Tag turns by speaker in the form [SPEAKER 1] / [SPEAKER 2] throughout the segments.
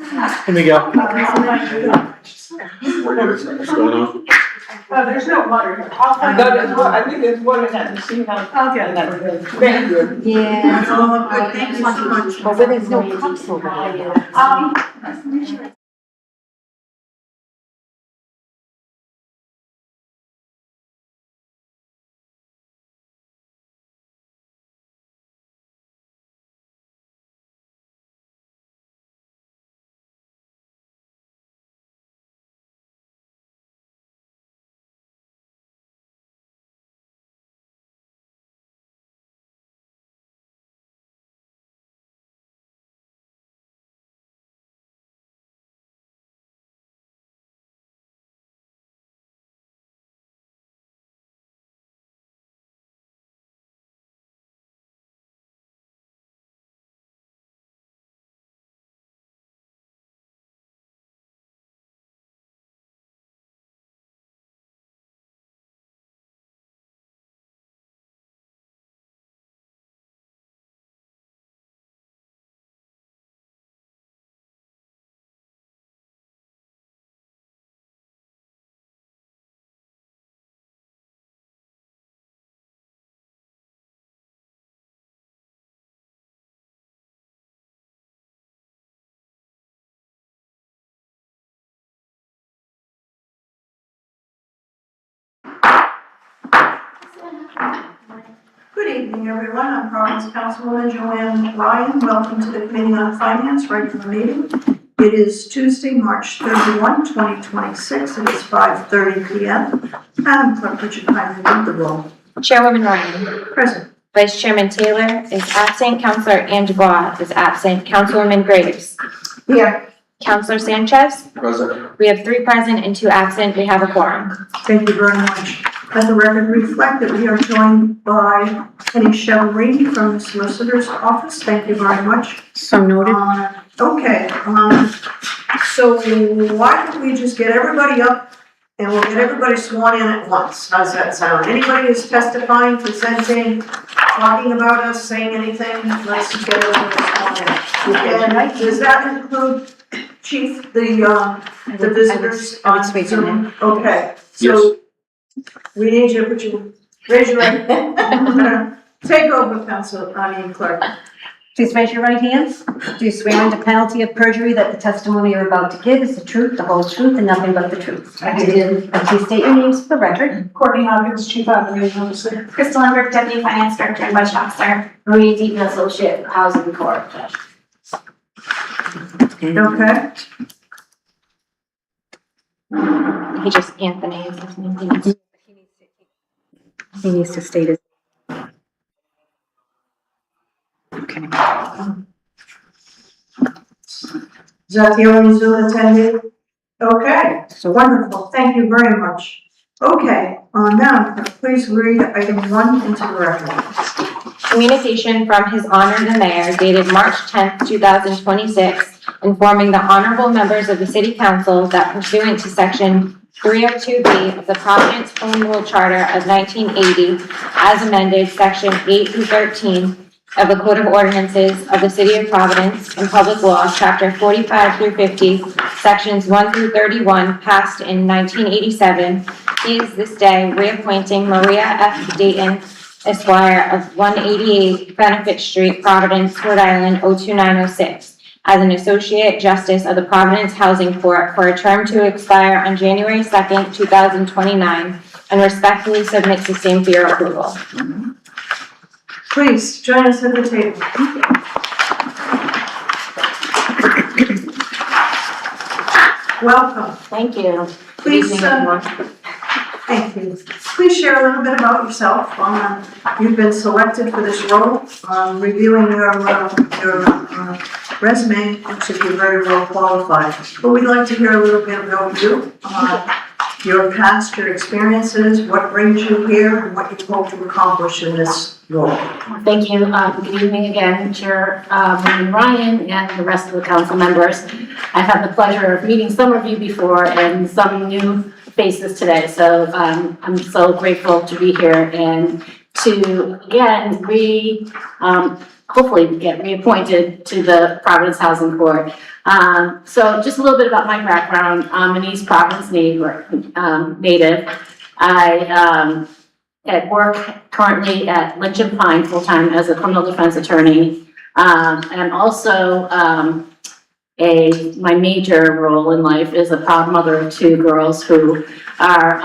[SPEAKER 1] Here we go.
[SPEAKER 2] What's going on?
[SPEAKER 3] There's no water here. I think there's water in that machine. I'll get that. Thank you.
[SPEAKER 4] Yeah.
[SPEAKER 5] Oh, good, thank you so much.
[SPEAKER 4] But there's no cups over there.
[SPEAKER 5] Good evening, everyone. I'm Providence Councilwoman Joanne Ryan. Welcome to the Committee on Finance regular meeting. It is Tuesday, March 31, 2026. It is 5:30 p.m. Madam Clerk, would you kindly read the roll?
[SPEAKER 6] Chairwoman Ryan.
[SPEAKER 5] Present.
[SPEAKER 6] Vice Chairman Taylor is absent. Councilor Andubois is absent. Councilwoman Graves.
[SPEAKER 5] Here.
[SPEAKER 6] Councilor Sanchez.
[SPEAKER 2] Present.
[SPEAKER 6] We have 3 present and 2 absent. We have a quorum.
[SPEAKER 5] Thank you very much. Let the record reflect that we are joined by Penny Chevalier from the Solicitor's Office. Thank you very much.
[SPEAKER 4] So noted.
[SPEAKER 5] Okay, so why don't we just get everybody up and we'll get everybody sworn in at once. How's that sound? Anybody who's testifying, presenting, talking about us, saying anything, let's just get everybody sworn in. And does that include Chief, the visitors
[SPEAKER 4] I would
[SPEAKER 5] on
[SPEAKER 4] speak to
[SPEAKER 5] Zoom?
[SPEAKER 4] him.
[SPEAKER 5] Okay, so we need you to put your, raise your right hand. Take over, Clerk.
[SPEAKER 4] Please raise your right hands. Do you swear under penalty of perjury that the testimony you're about to give is the truth, the whole truth, and nothing but the truth?
[SPEAKER 3] I do.
[SPEAKER 4] And please state your names for the record.
[SPEAKER 3] Courtney Hopkins, Chief Operating Officer.
[SPEAKER 7] Crystal Lambert, Deputy Finance Director and Budget Officer. Marie Deaton, Associate Housing Corps.
[SPEAKER 5] Okay,
[SPEAKER 6] He just, Anthony is his name.
[SPEAKER 4] He needs to state it. Okay.
[SPEAKER 5] is that the only Zoom attendee? Okay, so wonderful, thank you very much. Okay, now, please read item 1 into the record.
[SPEAKER 6] Communication from His Honor the Mayor dated March 10th, 2026, informing the honorable members of the City Council that pursuant to Section 302B of the Providence Home Rule Charter of 1980, as amended, Section 8 through 13 of the Code of Ordinances of the City of Providence and Public Law, Chapter 45 through 50, Sections 1 through 31, passed in 1987, he is this day reappointing Maria F. Dayton, Esquire of 188 Benefit Street, Providence, Rhode Island, 02906, as an Associate Justice of the Providence Housing Court for a term to expire on January 2nd, 2029, and respectfully submits the same for your approval.
[SPEAKER 5] Please, join us at the table. Welcome.
[SPEAKER 6] Thank you.
[SPEAKER 5] Please,
[SPEAKER 6] evening, everyone.
[SPEAKER 5] thank you. Please share a little bit about yourself. You've been selected for this role. Reviewing your resume, looks like you're very well qualified. But we'd like to hear a little bit about you, your past, your experiences, what brings you here, and what you hope to accomplish in this role.
[SPEAKER 7] Thank you. Good evening again, Chairwoman Ryan and the rest of the council members. I've had the pleasure of meeting some of you before and some new faces today. So I'm so grateful to be here and to, again, hopefully get reappointed to the Providence Housing Court. So just a little bit about my background. I'm an East Providence native. I work currently at Lynch and Pine full-time as a criminal defense attorney. And also, my major role in life is a proud mother of two girls who are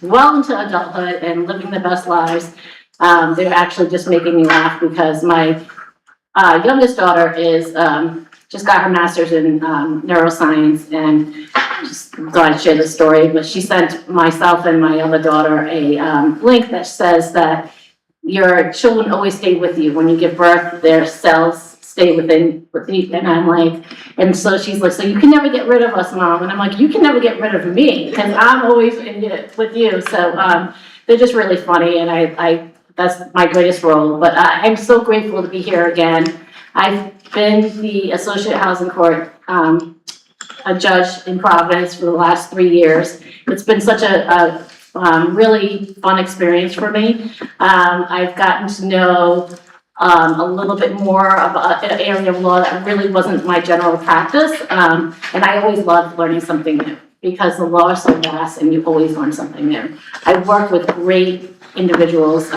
[SPEAKER 7] well into adulthood and living the best lives. They're actually just making me laugh because my youngest daughter is just got her master's in neuroscience, and just thought I'd share the story. But she sent myself and my other daughter a link that says that your children always stay with you. When you give birth, their cells stay with you. And I'm like, and so she's like, so you can never get rid of us, Mom. And I'm like, you can never get rid of me because I'm always with you. So they're just really funny, and I that's my greatest role. But I'm so grateful to be here again. I've been the Associate Housing Court a judge in Providence for the last 3 years. It's been such a really fun experience for me. I've gotten to know a little bit more about an area of law that really wasn't my general practice. And I always loved learning something new because the law is so vast and you always learn something new. I've worked with great individuals.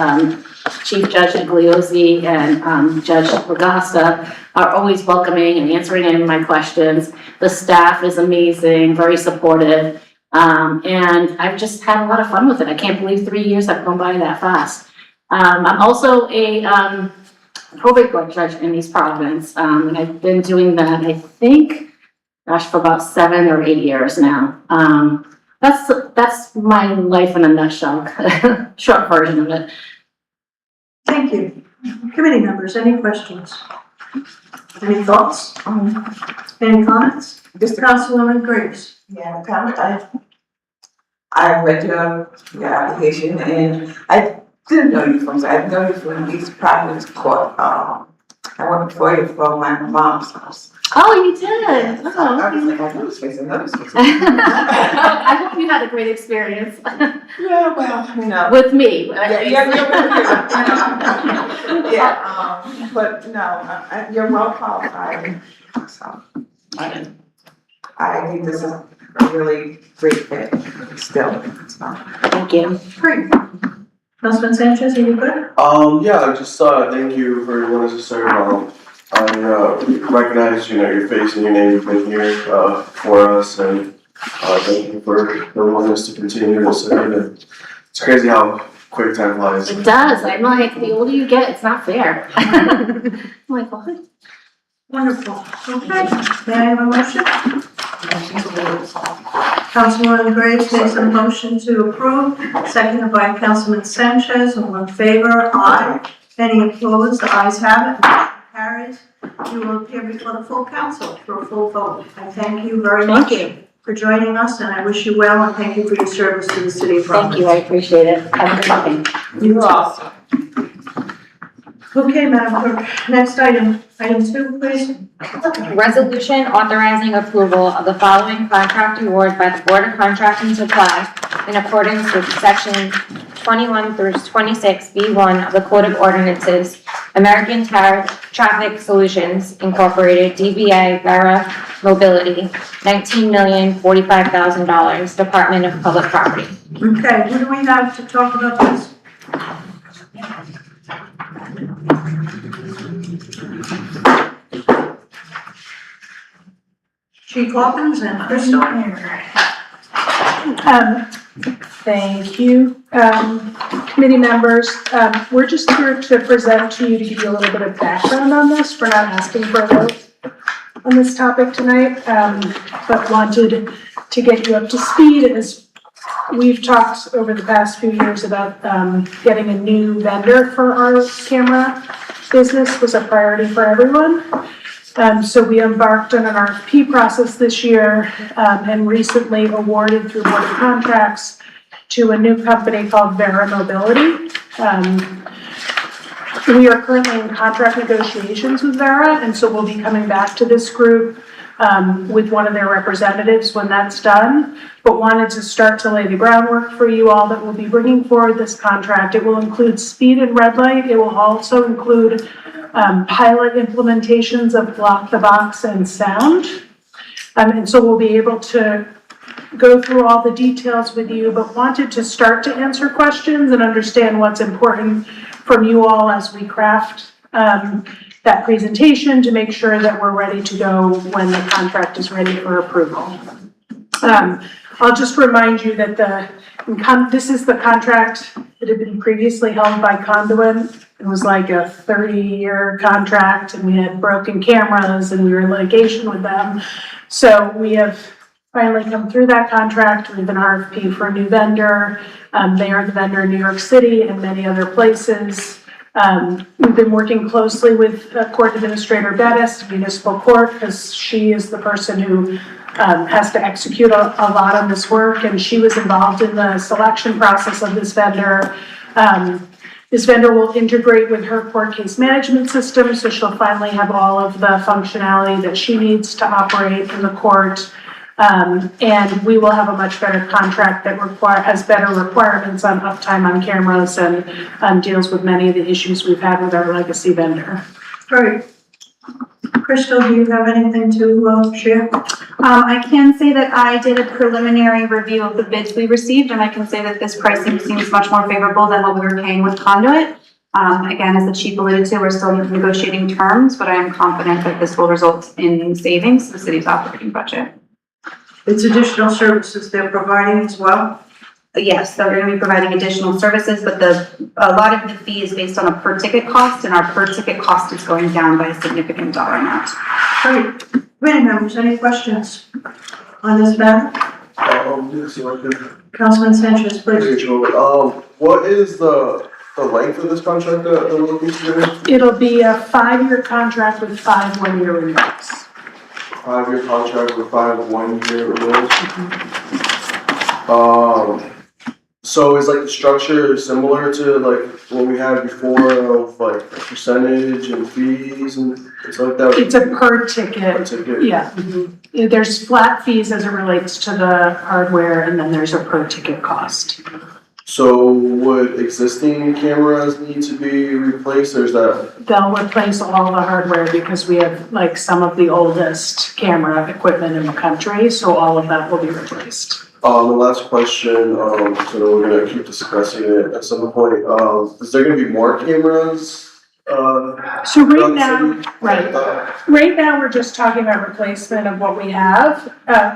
[SPEAKER 7] Chief Judge Igliosi and Judge Lagasta are always welcoming and answering any of my questions. The staff is amazing, very supportive, and I've just had a lot of fun with it. I can't believe 3 years have gone by that fast. I'm also a probate court judge in East Providence, and I've been doing that, I think, gosh, for about 7 or 8 years now. That's my life in a nutshell, short version of it.
[SPEAKER 5] Thank you. Committee members, any questions? Any thoughts? Any comments?
[SPEAKER 3] Just a
[SPEAKER 5] Councilwoman Graves.
[SPEAKER 3] Yeah, I read your application, and I didn't know you from, I know you from East Providence Court. I went before you from my mom's house.
[SPEAKER 7] Oh, you did?
[SPEAKER 3] So I was like, I know this place, I know this place.
[SPEAKER 7] I hope you had a great experience
[SPEAKER 3] Yeah, well, you know.
[SPEAKER 7] with me.
[SPEAKER 3] Yeah, but no, you're well qualified, so I think this is a really great fit still, so.
[SPEAKER 7] Thank you.
[SPEAKER 5] Great. Councilman Sanchez, are you good?
[SPEAKER 1] Yeah, just thank you for your willingness to serve. I recognize, your face and your name. You've been here for us, and thank you for the willingness to continue to serve. And it's crazy how quick time flies.
[SPEAKER 7] It does. I'm like, the older you get, it's not fair. I'm like, what?
[SPEAKER 5] Wonderful. Okay. May I have a motion? Councilwoman Graves makes a motion to approve, seconded by Councilman Sanchez. All in favor? Aye. Any opposed? The ayes have it. Motion carries. You will appear before the full council for a full vote. I thank you very much for joining us, and I wish you well, and thank you for your service to the city of Providence.
[SPEAKER 7] Thank you. I appreciate it. Have a good evening.
[SPEAKER 3] You're awesome.
[SPEAKER 5] Okay, Madam Clerk. Next item. Item 2, please.
[SPEAKER 6] Resolution authorizing approval of the following contract award by the Board of Contracting Supply in accordance with section 21 through 26B1 of the Code of Ordinances, American Traffic Solutions Incorporated, DBA Vera Mobility, $19,045,000, Department of Public Property.
[SPEAKER 5] Okay, who do we have to talk about this? Chief Hawkins and Crystal.
[SPEAKER 2] Thank you, committee members. We're just here to present to you to give you a little bit of background on this. We're not asking for a vote on this topic tonight, but wanted to get you up to speed. As we've talked over the past few years about getting a new vendor for our camera business was a priority for everyone. So we embarked on an RFP process this year and recently awarded through Board of Contracts to a new company called Vera Mobility. We are currently in contract negotiations with Vera, and so we'll be coming back to this group with one of their representatives when that's done, but wanted to start to lay the groundwork for you all that will be bringing forward this contract. It will include speed and red light. It will also include pilot implementations of block the box and sound. And so we'll be able to go through all the details with you, but wanted to start to answer questions and understand what's important from you all as we craft that presentation to make sure that we're ready to go when the contract is ready for approval. I'll just remind you that this is the contract that had been previously held by Conduit. It was like a 30-year contract, and we had broken cameras and we were in litigation with them. So we have finally come through that contract. We have an RFP for a new vendor. They are the vendor in New York City and many other places. We've been working closely with Court Administrator Bettis, Municipal Court, because she is the person who has to execute a lot of this work, and she was involved in the selection process of this vendor. This vendor will integrate with her court case management system, so she'll finally have all of the functionality that she needs to operate in the court. And we will have a much better contract that has better requirements on uptime on cameras and deals with many of the issues we've had with our legacy vendor.
[SPEAKER 5] Great. Crystal, do you have anything to share?
[SPEAKER 8] I can say that I did a preliminary review of the bids we received, and I can say that this pricing seems much more favorable than what we were paying with Conduit. Again, as the chief alluded to, we're still negotiating terms, but I am confident that this will result in savings to the city's operating budget.
[SPEAKER 5] It's additional services they're providing as well?
[SPEAKER 8] Yes, they're going to be providing additional services, but a lot of the fee is based on a per ticket cost, and our per ticket cost is going down by a significant dollar amount.
[SPEAKER 5] Great. Committee members, any questions on this matter?
[SPEAKER 1] Yes, I could.
[SPEAKER 5] Councilman Sanchez, please.
[SPEAKER 1] What is the length of this contract that we're looking to do?
[SPEAKER 2] It'll be a 5-year contract with 5 1-year renewals.
[SPEAKER 1] 5-year contract with 5 1-year renewals. So is like the structure similar to like what we had before of like percentage and fees and things like that?
[SPEAKER 2] It's a per ticket.
[SPEAKER 1] Per ticket.
[SPEAKER 2] Yeah. There's flat fees as it relates to the hardware, and then there's a per ticket cost.
[SPEAKER 1] So would existing cameras need to be replaced, or is that?
[SPEAKER 2] They'll replace all the hardware because we have like some of the oldest camera equipment in the country, so all of that will be replaced.
[SPEAKER 1] The last question, so we're gonna keep discussing it at some point. Is there gonna be more cameras?
[SPEAKER 2] So right now, right now we're just talking about replacement of what we have.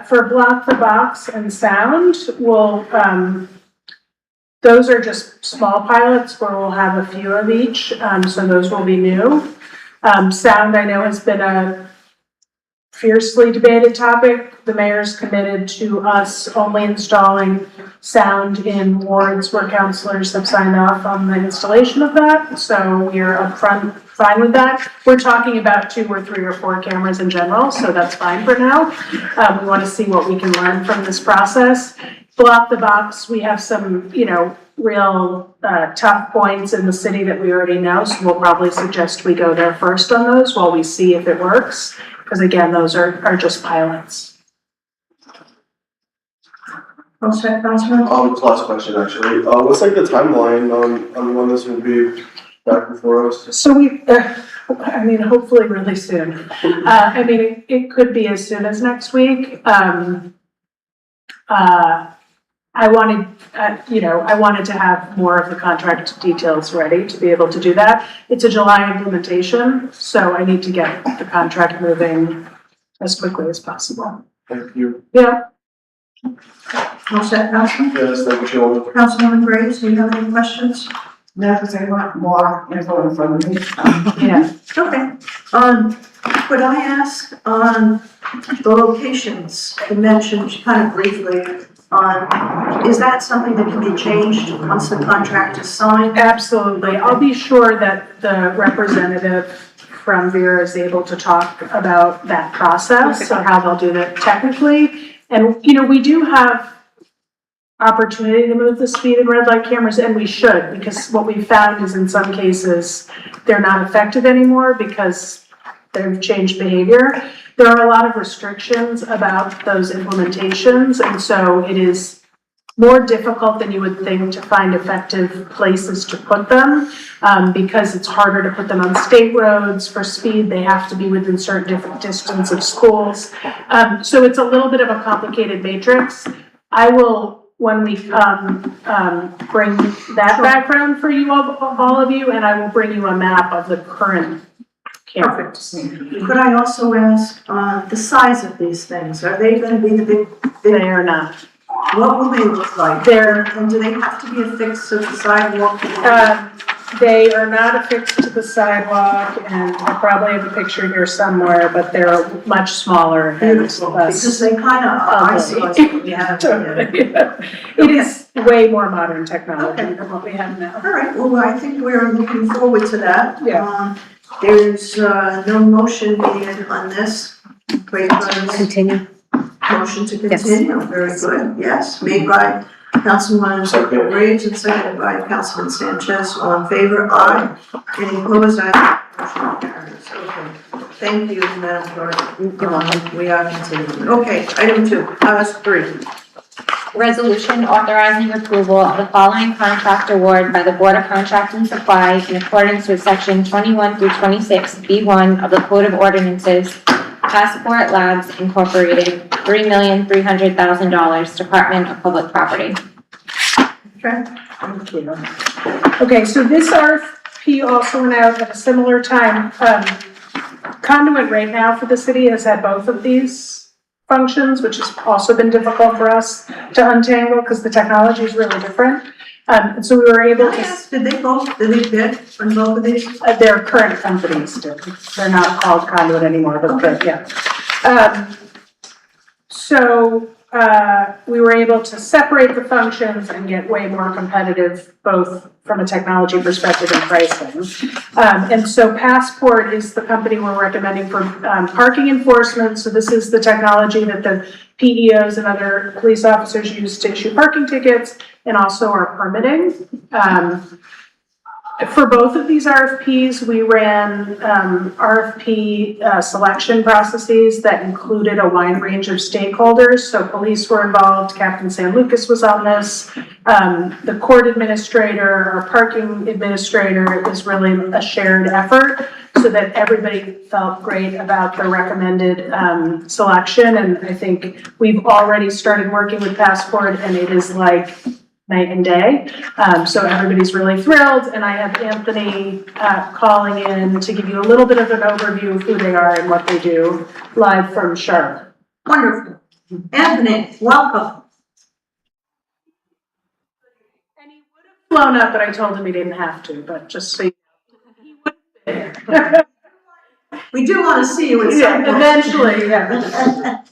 [SPEAKER 2] For block the box and sound, those are just small pilots where we'll have a few of each, so those will be new. Sound, I know, has been a fiercely debated topic. The mayor's committed to us only installing sound in wards where councilors have signed off on the installation of that, so we're upfront fine with that. We're talking about 2 or 3 or 4 cameras in general, so that's fine for now. We want to see what we can learn from this process. Block the box, we have some, real tough points in the city that we already know, so we'll probably suggest we go there first on those while we see if it works, because again, those are just pilots.
[SPEAKER 5] All set, Councilman?
[SPEAKER 1] Last question actually. What's like the timeline on when this will be back before us?
[SPEAKER 2] So hopefully really soon. It could be as soon as next week. I wanted to have more of the contract details ready to be able to do that. It's a July implementation, so I need to get the contract moving as quickly as possible.
[SPEAKER 1] Thank you.
[SPEAKER 2] Yeah.
[SPEAKER 5] All set, Councilman?
[SPEAKER 1] Yes, thank you.
[SPEAKER 5] Councilwoman Graves, do you have any questions?
[SPEAKER 3] No, because I want more info in front of me.
[SPEAKER 2] Yeah.
[SPEAKER 5] Okay. Could I ask on the locations you mentioned kind of briefly is that something that can be changed once the contract is signed?
[SPEAKER 2] Absolutely. I'll be sure that the representative from Vera is able to talk about that process and how they'll do that technically. And, we do have opportunity to move the speed and red light cameras, and we should, because what we found is in some cases they're not effective anymore because they've changed behavior. there are a lot of restrictions about those implementations, and so it is more difficult than you would think to find effective places to put them, because it's harder to put them on state roads for speed. They have to be within certain different distance of schools. So it's a little bit of a complicated matrix. I will, when we come, bring that background for you, all of you, and I will bring you a map of the current campus.
[SPEAKER 5] Could I also ask, the size of these things? Are they gonna be the big,
[SPEAKER 2] They are not.
[SPEAKER 5] what will they look like? And do they have to be affixed to the sidewalk?
[SPEAKER 2] They are not affixed to the sidewalk, and I probably have a picture here somewhere, but they're much smaller and
[SPEAKER 5] Beautiful, because
[SPEAKER 2] less.
[SPEAKER 5] they kind of isolate what we have. Yeah.
[SPEAKER 2] It is way more modern technology than what we have now.
[SPEAKER 5] All right, well, I think we're looking forward to that.
[SPEAKER 2] Yeah.
[SPEAKER 5] There's, no motion needed on this. Wait,
[SPEAKER 4] Continue.
[SPEAKER 5] motion to continue, very good, yes, made by Councilwoman Graves and seconded by Councilman Sanchez, all in favor, aye. Any opposed, aye. Motion carries, okay. Thank you, Madam Clerk. We are continuing. Okay, item 3.
[SPEAKER 6] Resolution authorizing approval of the following contract award by the Board of Contract and Supply in accordance with section 21 through 26 B1 of the Code of Ordinances. Passport Labs Incorporated, $3,300,000, Department of Public Property.
[SPEAKER 2] Okay, thank you. Okay, so this RFP also went out at a similar time. Conduit right now for the city has had both of these functions, which has also been difficult for us to untangle because the technology is really different. And so we were able
[SPEAKER 5] Can I
[SPEAKER 2] to,
[SPEAKER 5] ask, did they bid on both of these?
[SPEAKER 2] their current companies did. They're not called Conduit anymore, but good, yeah. So we were able to separate the functions and get way more competitive, both from a technology perspective and pricing. And so Passport is the company we're recommending for parking enforcement. So this is the technology that the PEOs and other police officers use to issue parking tickets and also our permitting. For both of these RFPs, we ran RFP selection processes that included a wide range of stakeholders. So police were involved, Captain San Lucas was on this, the court administrator, our parking administrator. It was really a shared effort so that everybody felt great about the recommended selection. And I think we've already started working with Passport, and it is like night and day. So everybody's really thrilled, and I have Anthony calling in to give you a little bit of an overview of who they are and what they do, live from Charlotte.
[SPEAKER 5] Wonderful. Anthony, welcome.
[SPEAKER 2] And he would have flown up, but I told him he didn't have to, but just so you know, he would have been there.
[SPEAKER 5] We do want to see you at some
[SPEAKER 2] Yeah,
[SPEAKER 5] point.
[SPEAKER 2] eventually, yeah.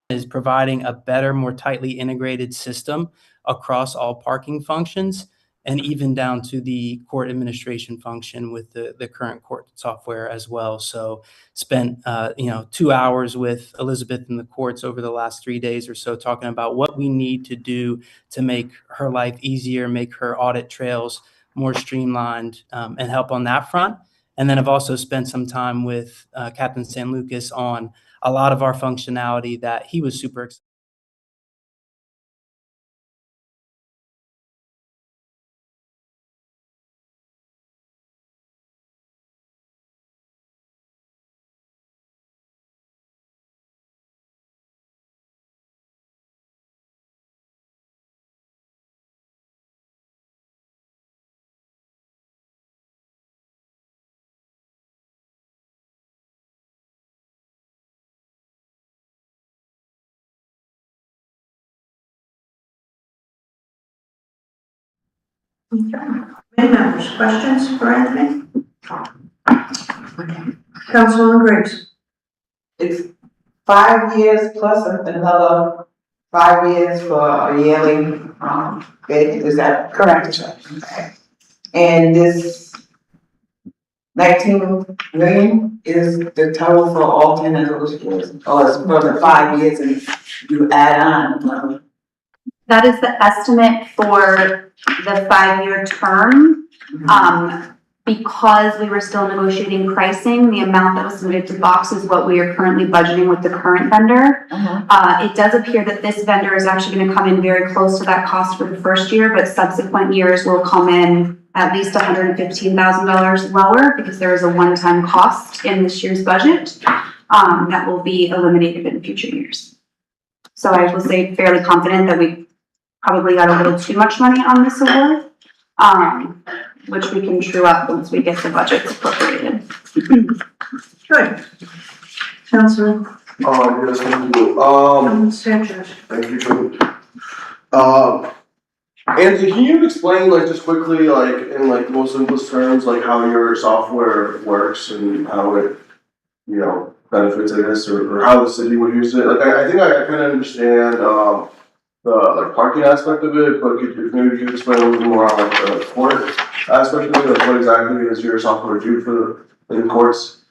[SPEAKER 9] is providing a better, more tightly integrated system across all parking functions. and even down to the court administration function with the current court software as well. So spent 2 hours with Elizabeth in the courts over the last 3 days or so, talking about what we need to do to make her life easier, make her audit trails more streamlined, and help on that front. And then I've also spent some time with Captain San Lucas on a lot of our functionality that he was super excited.
[SPEAKER 5] Any members, questions for Anthony? Councilwoman Graves.
[SPEAKER 3] It's 5 years plus another 5 years for a yearly, bid, is that correct? Okay. And this 19 million is the total for all 10 of those years, or is for the 5 years and you add on?
[SPEAKER 8] That is the estimate for the 5-year term. Because we were still negotiating pricing, the amount that was submitted to Box is what we are currently budgeting with the current vendor. It does appear that this vendor is actually gonna come in very close to that cost for the first year, but subsequent years will come in at least $115,000 lower because there is a one-time cost in this year's budget that will be eliminated in future years. So I will say fairly confident that we probably got a little too much money on this award. Which we can true up once we get the budgets appropriated.
[SPEAKER 5] Good. Councilman
[SPEAKER 1] Yes, thank you.
[SPEAKER 5] Sanchez.
[SPEAKER 1] Thank you, George. Anthony, can you explain, like, just quickly, like, in like the most simplest terms, like how your software works and how it, benefits, I guess, or how the city would use it? Like, I think I kind of understand, the like parking aspect of it, but maybe you could explain a little more on like the court aspect of it, like what exactly does your software do for the courts?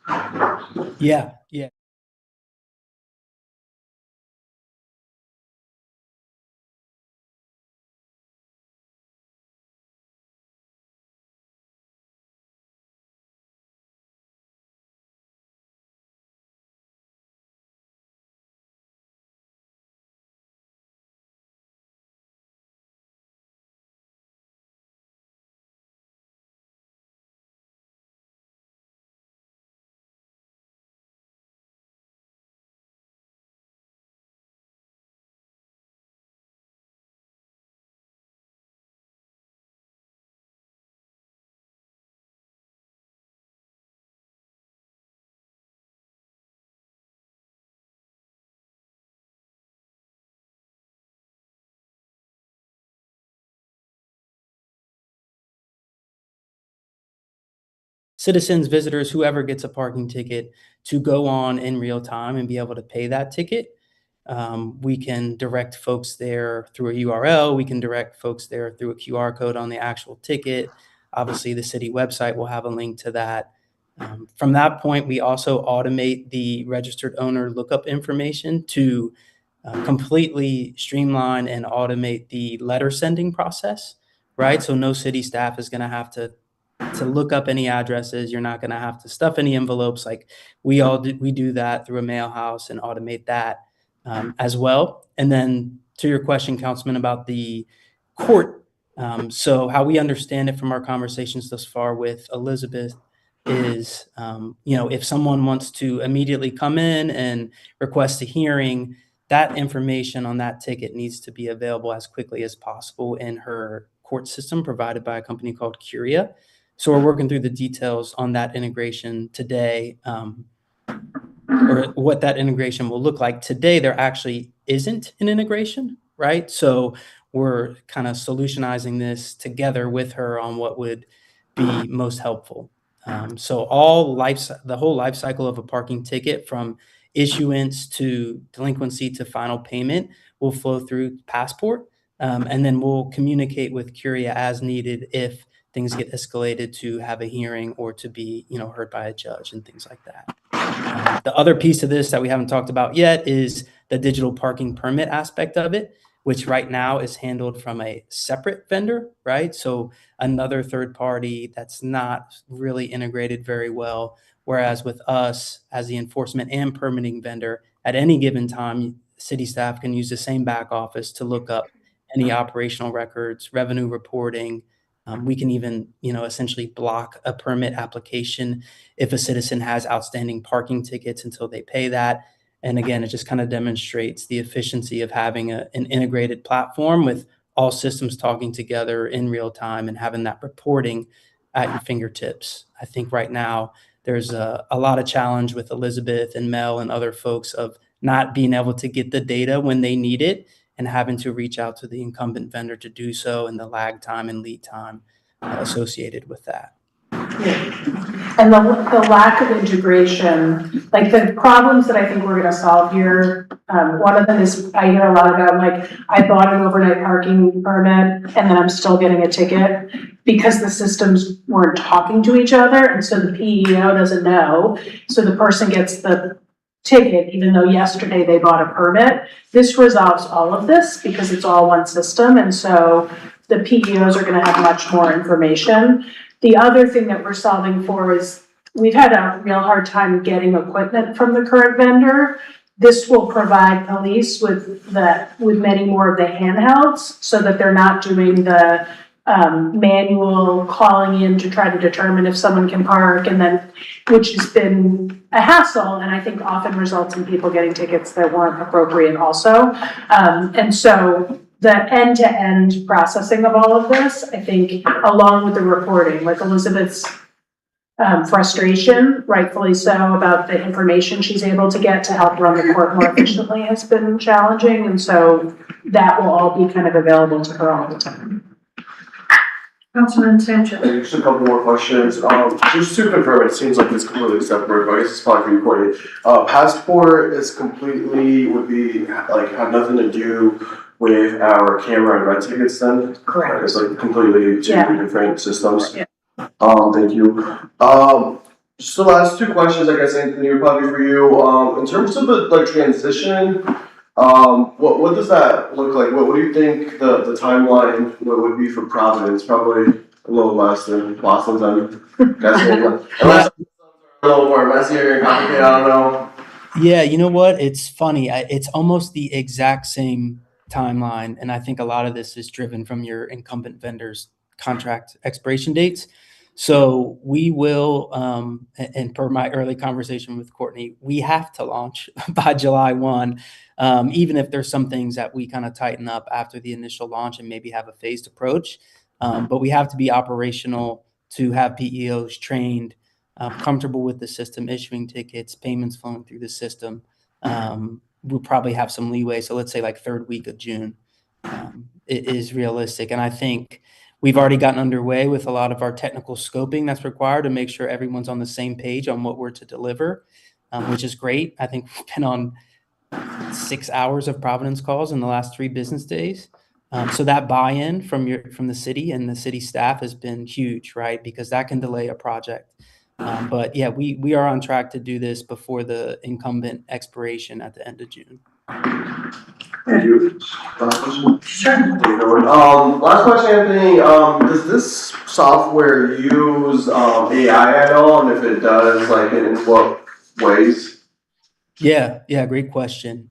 [SPEAKER 9] Yeah. Citizens, visitors, whoever gets a parking ticket to go on in real time and be able to pay that ticket. We can direct folks there through a URL. We can direct folks there through a QR code on the actual ticket. Obviously, the city website will have a link to that. From that point, we also automate the registered owner lookup information to completely streamline and automate the letter sending process, right? So no city staff is going to have to look up any addresses. You're not going to have to stuff any envelopes. Like we do that through a mail house and automate that as well. And then to your question, Councilman, about the court. So how we understand it from our conversations thus far with Elizabeth is, if someone wants to immediately come in and request a hearing, that information on that ticket needs to be available as quickly as possible in her court system provided by a company called Curia. So we're working through the details on that integration today, or what that integration will look like. Today, there actually isn't an integration, right? So we're kind of solutionizing this together with her on what would be most helpful. So the whole life cycle of a parking ticket, from issuance to delinquency to final payment, will flow through Passport. And then we'll communicate with Curia as needed if things get escalated to have a hearing or to be, heard by a judge and things like that. The other piece of this that we haven't talked about yet is the digital parking permit aspect of it, which right now is handled from a separate vendor, right? So another third party that's not really integrated very well. Whereas with us as the enforcement and permitting vendor, at any given time, city staff can use the same back office to look up any operational records, revenue reporting. We can even, essentially block a permit application if a citizen has outstanding parking tickets until they pay that. And again, it just kind of demonstrates the efficiency of having an integrated platform with all systems talking together in real time and having that reporting at your fingertips. I think right now there's a lot of challenge with Elizabeth and Mel and other folks of not being able to get the data when they need it and having to reach out to the incumbent vendor to do so, and the lag time and lead time associated with that.
[SPEAKER 2] And the lack of integration, like the problems that I think we're gonna solve here, one of them is, I hear a lot about like, I bought an overnight parking permit and then I'm still getting a ticket because the systems weren't talking to each other, and so the PEO doesn't know. So the person gets the ticket even though yesterday they bought a permit. This resolves all of this because it's all one system, and so the PEOs are gonna have much more information. The other thing that we're solving for is we've had a real hard time getting equipment from the current vendor. This will provide police with many more of the handhelds so that they're not doing the manual calling in to try to determine if someone can park, and then, which has been a hassle and I think often results in people getting tickets that weren't appropriate also. And so the end-to-end processing of all of this, I think, along with the reporting, like Elizabeth's frustration, rightfully so, about the information she's able to get to help run the court more efficiently has been challenging, and so that will all be kind of available to her all the time.
[SPEAKER 5] Councilman Sanchez.
[SPEAKER 1] Just a couple more questions. Just to confirm, it seems like it's completely separate, but I guess it's probably for you, Courtney. Passport is completely, would be, like, have nothing to do with our camera and red tickets then?
[SPEAKER 2] Correct.
[SPEAKER 1] It's like completely two different systems?
[SPEAKER 2] Yeah.
[SPEAKER 1] Thank you. Just the last two questions, I guess, Anthony, are probably for you. In terms of the, like, transition, what does that look like? What do you think the timeline would be for Providence? Probably a little less than Boston's, I'm guessing. Unless it's a little more messy or complicated, I don't know.
[SPEAKER 9] Yeah, you know what? It's funny. It's almost the exact same timeline, and I think a lot of this is driven from your incumbent vendors' contract expiration dates. So we will, and per my early conversation with Courtney, we have to launch by July 1, even if there's some things that we kind of tighten up after the initial launch and maybe have a phased approach. But we have to be operational to have PEOs trained, comfortable with the system, issuing tickets, payments flowing through the system. We'll probably have some leeway. So let's say like third week of June it is realistic. And I think we've already gotten underway with a lot of our technical scoping that's required to make sure everyone's on the same page on what we're to deliver, which is great. I think we've been on 6 hours of Providence calls in the last 3 business days. So that buy-in from the city and the city staff has been huge, right? Because that can delay a project. But yeah, we are on track to do this before the incumbent expiration at the end of June.
[SPEAKER 1] Thank you. Last question?
[SPEAKER 5] Sure.
[SPEAKER 1] Last question, Anthony. Does this software use AI at all? And if it does, like in what ways?
[SPEAKER 9] Yeah, great question.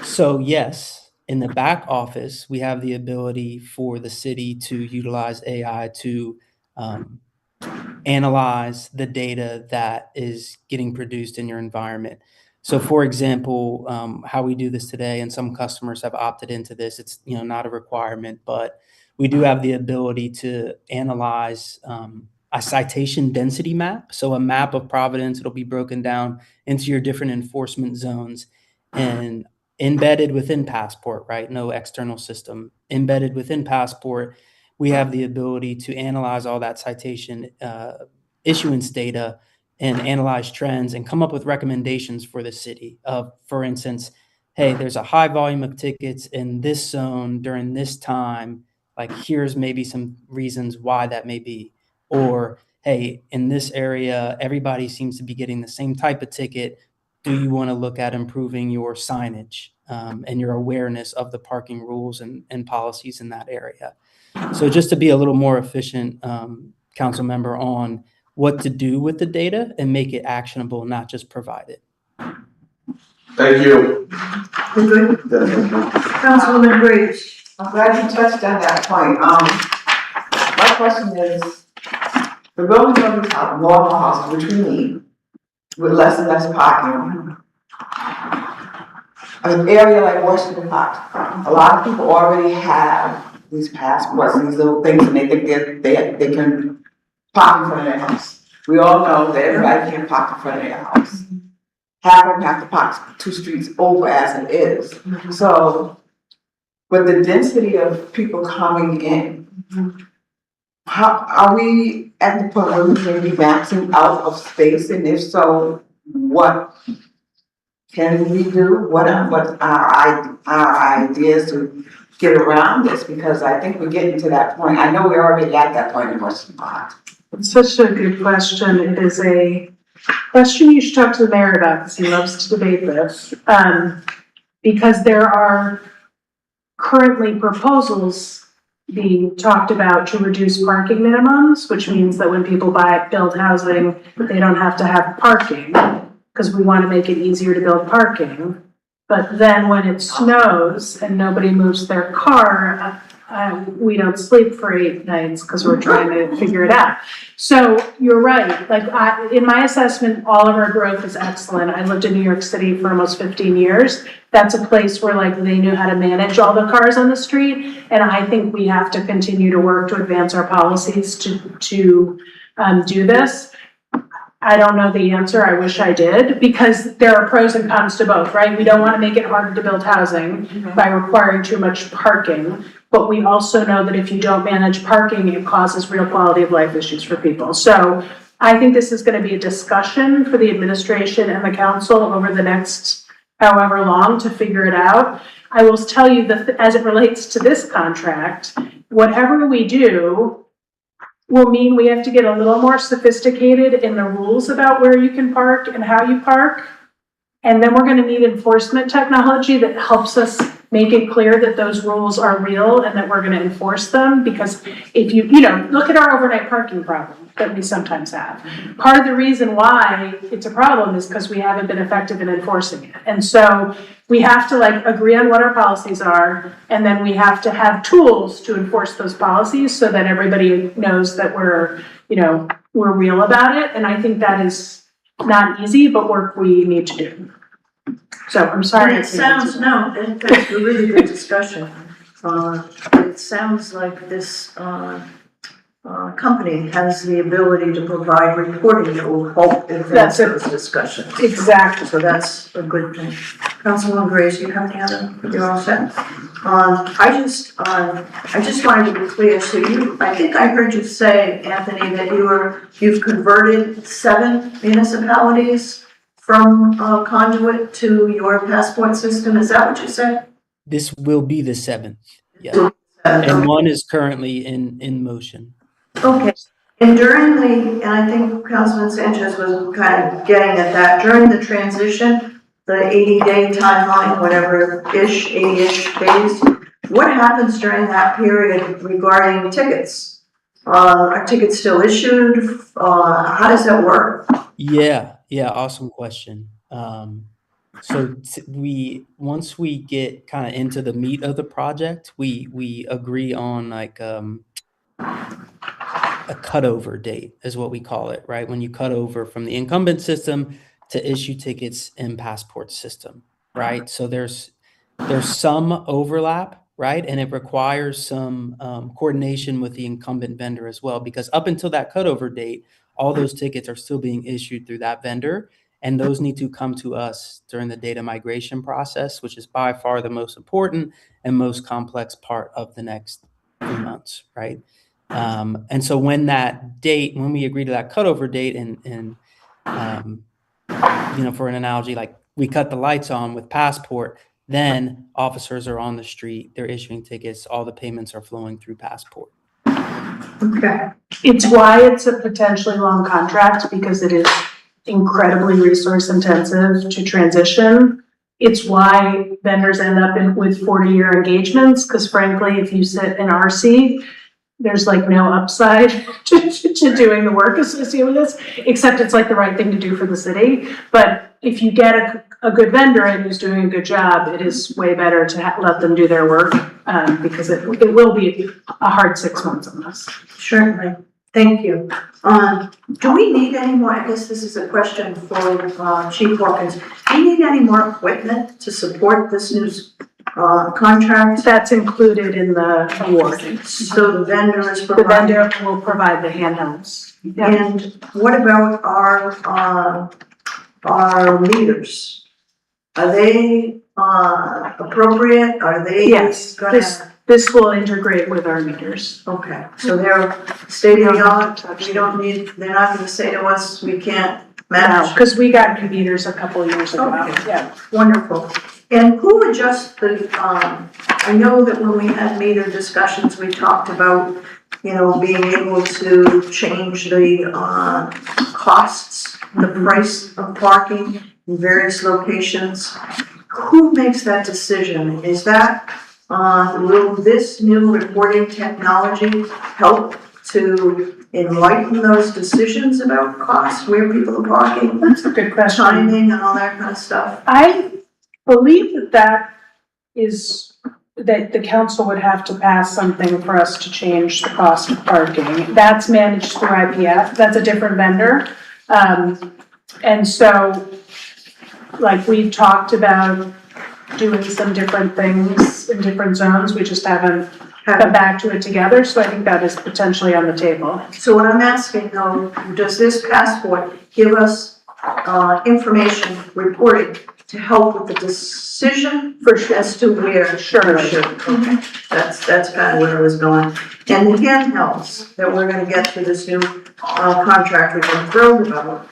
[SPEAKER 9] So yes, in the back office, we have the ability for the city to utilize AI to analyze the data that is getting produced in your environment. So for example, how we do this today, and some customers have opted into this, it's not a requirement, but we do have the ability to analyze a citation density map. So a map of Providence, it'll be broken down into your different enforcement zones and embedded within Passport, right? No external system. Embedded within Passport, we have the ability to analyze all that citation issuance data and analyze trends and come up with recommendations for the city of, for instance, hey, there's a high volume of tickets in this zone during this time. Like, here's maybe some reasons why that may be. Or, hey, in this area, everybody seems to be getting the same type of ticket. Do you want to look at improving your signage and your awareness of the parking rules and policies in that area? So just to be a little more efficient, council member, on what to do with the data and make it actionable, not just provide it.
[SPEAKER 1] Thank you.
[SPEAKER 5] You good? Councilwoman Graves.
[SPEAKER 3] I'm glad you touched on that point. My question is, we're building all these more houses, which we need, with less and less parking. An area like Washington Park, a lot of people already have these passports, these little things, and they think they can park in front of their house. We all know that everybody can't park in front of their house. Half of them have to park 2 streets over as it is. So, with the density of people coming in, how are we at the point where we may be maxing out of space? And if so, what can we do? What are our ideas to get around this? Because I think we're getting to that point. I know we're already at that point in Washington Park.
[SPEAKER 2] It's such a good question. It is a question you should talk to the mayor about, because he loves to debate this. Because there are currently proposals being talked about to reduce parking minimums, which means that when people build housing, they don't have to have parking, because we want to make it easier to build parking. But then when it snows and nobody moves their car, we don't sleep for 8 nights because we're trying to figure it out. So you're right. Like, in my assessment, all of our growth is excellent. I lived in New York City for almost 15 years. That's a place where, like, they knew how to manage all the cars on the street. And I think we have to continue to work to advance our policies to do this. I don't know the answer. I wish I did, because there are pros and cons to both, right? We don't want to make it harder to build housing by requiring too much parking. But we also know that if you don't manage parking, it causes real quality of life issues for people. So I think this is going to be a discussion for the administration and the council over the next however long to figure it out. I will tell you that as it relates to this contract, whatever we do will mean we have to get a little more sophisticated in the rules about where you can park and how you park. And then we're going to need enforcement technology that helps us make it clear that those rules are real and that we're going to enforce them. Because if you look at our overnight parking problem that we sometimes have. Part of the reason why it's a problem is because we haven't been effective in enforcing it. And so we have to agree on what our policies are, and then we have to have tools to enforce those policies so that everybody knows that we're real about it. And I think that is not easy, but work we need to do. So I'm sorry.
[SPEAKER 5] That's a really good discussion. It sounds like this company has the ability to provide reporting that will help advance those discussions.
[SPEAKER 2] Exactly.
[SPEAKER 5] So that's a good thing. Councilwoman Grace, you have any other? You're all set. I just wanted to be clear. So I think I heard you say, Anthony, that you've converted 7 municipalities from conduit to your passport system. Is that what you said?
[SPEAKER 9] This will be the 7th. Yeah. And one is currently in motion.
[SPEAKER 5] Okay, and and I think Councilman Sanchez was kind of getting at that, during the transition, the 80-day timeline, whatever-ish, 80-ish days, what happens during that period regarding tickets? Are tickets still issued? How does that work?
[SPEAKER 9] Yeah, awesome question. So once we get kind of into the meat of the project, we agree on a cutover date is what we call it, right? When you cut over from the incumbent system to issue tickets in passport system, right? So there's some overlap, right? And it requires some coordination with the incumbent vendor as well, because up until that cutover date, all those tickets are still being issued through that vendor. And those need to come to us during the data migration process, which is by far the most important and most complex part of the next 3 months, right? And so when we agree to that cutover date and for an analogy, like we cut the lights on with Passport, then officers are on the street, they're issuing tickets, all the payments are flowing through Passport.
[SPEAKER 5] Okay.
[SPEAKER 2] It's why it's a potentially long contract, because it is incredibly resource intensive to transition. It's why vendors end up with 40-year engagements, because frankly, if you sit in RC, there's like no upside to doing the work associated with this, except it's like the right thing to do for the city. But if you get a good vendor and who's doing a good job, it is way better to let them do their work, because it will be a hard 6 months on this.
[SPEAKER 5] Certainly, thank you. Do we need any more, I guess this is a question for Chief Hawkins, do you need any more equipment to support this new contract?
[SPEAKER 2] That's included in the award.
[SPEAKER 5] So the vendor is
[SPEAKER 2] The
[SPEAKER 5] providing.
[SPEAKER 2] vendor will provide the handhelds.
[SPEAKER 5] And what about our meters? Are they appropriate? Are they
[SPEAKER 2] Yes,
[SPEAKER 5] gonna?
[SPEAKER 2] this will integrate with our meters.
[SPEAKER 5] Okay, so they're state of the art, we don't need, they're not gonna say to us, we can't
[SPEAKER 2] No,
[SPEAKER 5] manage.
[SPEAKER 2] because we got new meters a couple of years ago.
[SPEAKER 5] Okay.
[SPEAKER 2] Yeah.
[SPEAKER 5] Wonderful. And who adjusts the, I know that when we had meter discussions, we talked about, being able to change the, costs, the price of parking in various locations. Who makes that decision? Is that, will this new reporting technology help to enlighten those decisions about costs, where people are parking,
[SPEAKER 2] That's a good question.
[SPEAKER 5] timing and all that kind of stuff?
[SPEAKER 2] I believe that the council would have to pass something for us to change the cost of parking. That's managed through IPF, that's a different vendor. And so, like, we've talked about doing some different things in different zones, we just haven't come back to it together, so I think that is potentially on the table.
[SPEAKER 5] So what I'm asking though, does this passport give us, information reporting to help with the decision
[SPEAKER 2] For sure.
[SPEAKER 5] as to where?
[SPEAKER 2] Sure.
[SPEAKER 5] Okay, that's kind of where I was going. And the handhelds that we're gonna get through this new, contract we've been thrilled about,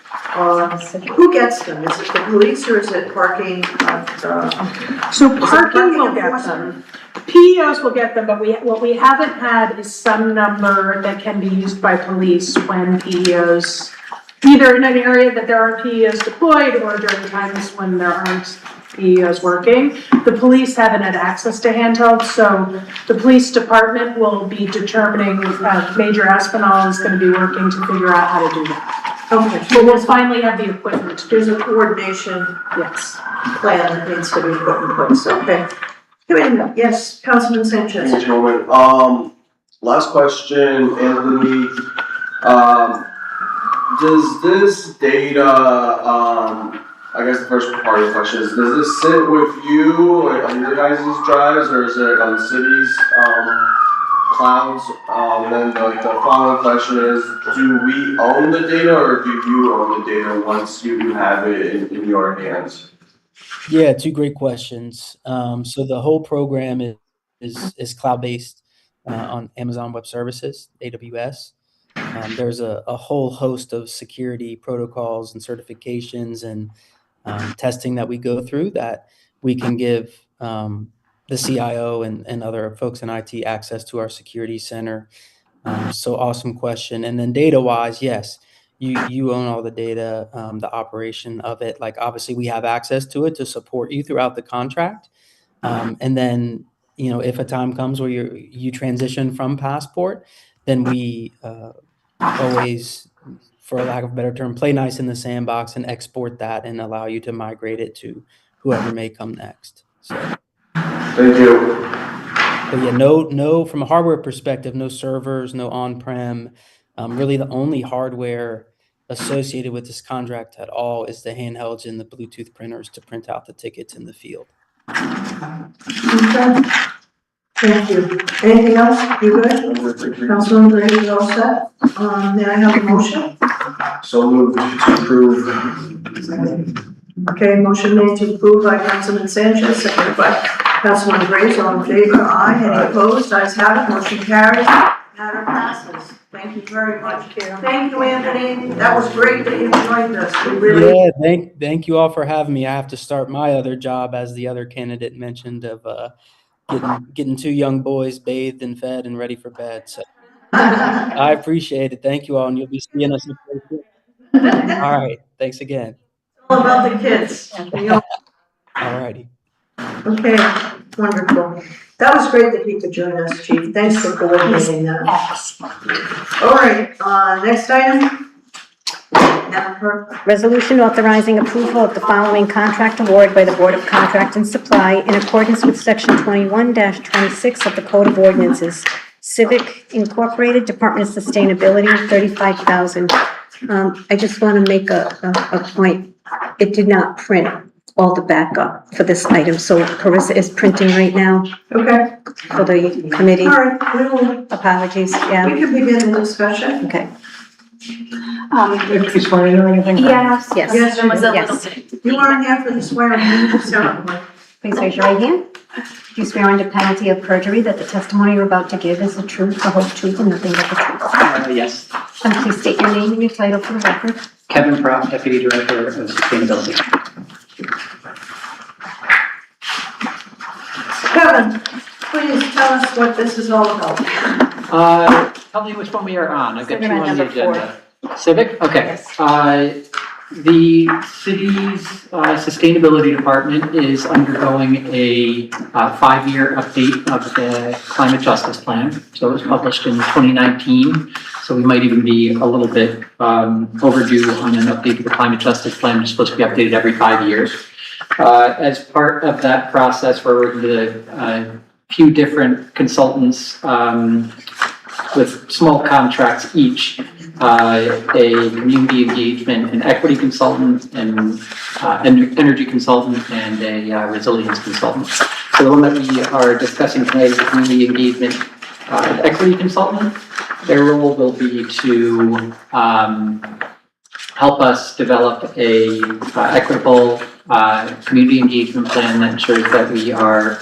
[SPEAKER 5] who gets them? Is it the police or is it parking,
[SPEAKER 2] So parking will get
[SPEAKER 5] enforcement?
[SPEAKER 2] them. PEOs will get them, but what we haven't had is some number that can be used by police when PEOs, either in an area that there are PEOs deployed or during times when there aren't PEOs working. The police haven't had access to handhelds, so the police department will be determining, Major Aspinall is gonna be working to figure out how to do that.
[SPEAKER 5] Okay,
[SPEAKER 2] So we'll finally have the equipment to do
[SPEAKER 5] there's a
[SPEAKER 2] it,
[SPEAKER 5] coordination
[SPEAKER 2] yes.
[SPEAKER 5] plan that needs to be put in place, okay. Yes, Councilman Sanchez.
[SPEAKER 1] Thank you, Chairman. Last question, Anthony. Does this data, I guess the first part of the question is, does this sit with you, like, on your guys' drives, or is it on the city's, clouds? Then the following question is, do we own the data, or do you own the data once you have it in your hands?
[SPEAKER 9] Yeah, two great questions. So the whole program is cloud-based on Amazon Web Services, AWS. There's a whole host of security protocols and certifications and testing that we go through that we can give the CIO and other folks in IT access to our security center. So awesome question. And then data-wise, yes, you own all the data, the operation of it. Like, obviously we have access to it to support you throughout the contract. And then, if a time comes where you transition from Passport, then we always, for a lack of a better term, play nice in the sandbox and export that and allow you to migrate it to whoever may come next. So,
[SPEAKER 1] Thank you.
[SPEAKER 9] but yeah, no, from a hardware perspective, no servers, no on-prem. Really the only hardware associated with this contract at all is the handhelds and the Bluetooth printers to print out the tickets in the field.
[SPEAKER 5] Okay. Thank you. Anything else? You good? Councilman Gray, you all set? Then I have a motion.
[SPEAKER 1] So moved to approve.
[SPEAKER 5] Okay, motion made to approve by Councilman Sanchez, seconded by Councilman Gray, all in favor, aye, any opposed, ayes have it, motion carries, matter passes. Thank you very much.
[SPEAKER 2] Thank you.
[SPEAKER 5] Thank you, Anthony. That was great that you joined us. We really,
[SPEAKER 9] Yeah, thank you all for having me. I have to start my other job, as the other candidate mentioned, of getting two young boys bathed and fed and ready for bed. So I appreciate it. Thank you all, and you'll be seeing us. All right, thanks again.
[SPEAKER 5] all about the kids. You know,
[SPEAKER 9] All righty.
[SPEAKER 5] okay, wonderful. That was great that you could join us, Chief. Thanks for coordinating that. All right, next item. Madam Clerk.
[SPEAKER 4] Resolution authorizing approval of the following contract award by the Board of Contract and Supply in accordance with Section 21-26 of the Code of Ordinances. Civic Incorporated, Department of Sustainability, $35,000. I just want to make a point. It did not print all the backup for this item, so Carissa is printing right now
[SPEAKER 5] Okay,
[SPEAKER 4] for the committee.
[SPEAKER 5] all right, we will,
[SPEAKER 4] Apologies,
[SPEAKER 5] we
[SPEAKER 4] yeah,
[SPEAKER 5] can begin the discussion.
[SPEAKER 4] okay.
[SPEAKER 10] If you swear in or anything?
[SPEAKER 8] Yes.
[SPEAKER 4] Yes.
[SPEAKER 5] Yes,
[SPEAKER 8] There was a
[SPEAKER 4] Yes.
[SPEAKER 8] little.
[SPEAKER 5] You weren't here for the swearing ceremony.
[SPEAKER 4] Please raise your right hand. Do you swear under penalty of perjury that the testimony you're about to give is the truth, the whole truth, and nothing but the truth?
[SPEAKER 10] Yes.
[SPEAKER 4] And please state your name and your title for the record.
[SPEAKER 10] Kevin Proff, Deputy Director of Sustainability.
[SPEAKER 5] Kevin, please tell us what this is all about.
[SPEAKER 10] Tell me which one we are on. I've got two
[SPEAKER 4] Civic
[SPEAKER 10] on the
[SPEAKER 4] number 4.
[SPEAKER 10] agenda. Civic? Okay.
[SPEAKER 4] Yes.
[SPEAKER 10] The city's sustainability department is undergoing a 5-year update of the climate justice plan. So it was published in 2019. So we might even be a little bit overdue on an update of the climate justice plan. It's supposed to be updated every 5 years. As part of that process, we're working with a few different consultants with small contracts each. A community engagement and equity consultant, and an energy consultant, and a resilience consultant. So the one that we are discussing tonight is the community engagement and equity consultant. Their role will be to help us develop a equitable community engagement plan that ensures that we are